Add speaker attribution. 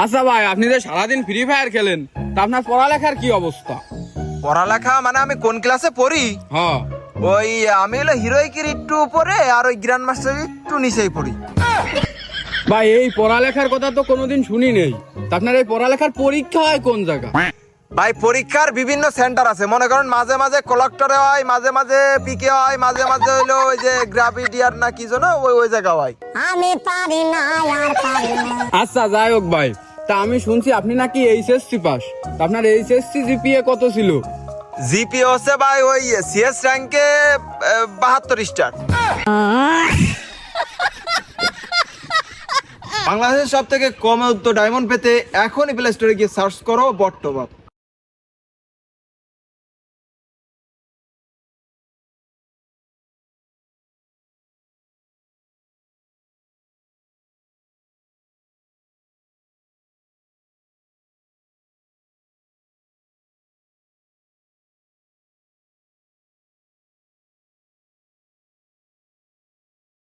Speaker 1: আচ্ছা ভাই, আপনি যে সারাদিন ফ্রি ফায়ার খেলেন, তা আপনার পড়ালেখার কি অবস্থা?
Speaker 2: পড়ালেখা মানে আমি কোন ক্লাসে পড়ি?
Speaker 1: হ্যাঁ
Speaker 2: ওই আমি হলো হিরোইকের একটু উপরে আর ওই গ্র্যান্ড মাস্টার একটু নিচেই পড়ি।
Speaker 1: ভাই, এই পড়ালেখার কথা তো কোনোদিন শুনি নেই। তা আপনার এই পড়ালেখার পরীক্ষা হয় কোন জায়গা?
Speaker 2: ভাই পরীক্ষার বিভিন্ন সেন্টার আছে, মনে করেন মাঝে মাঝে কলেক্টরে হয়, মাঝে মাঝে পিকে হয়, মাঝে মাঝে হইলো ওই যে গ্রাভিডিয়ার না কি যেন ওই জায়গা হয়।
Speaker 3: আমি পারি না আর পারি না।
Speaker 1: আচ্ছা যাই হোক ভাই, তা আমি শুনছি আপনি নাকি এইচএসসি পাস। তা আপনার এইচএসসি জিপিএ কত ছিল?
Speaker 2: জিপি হচ্ছে ভাই ওই সিএস র্যাঙ্কে 72 স্টার। বাংলাদেশের সব থেকে কম উত্তর ডায়মন্ড পেতে এখনই প্লে স্টোরে গিয়ে সার্চ করো বট্টবাব।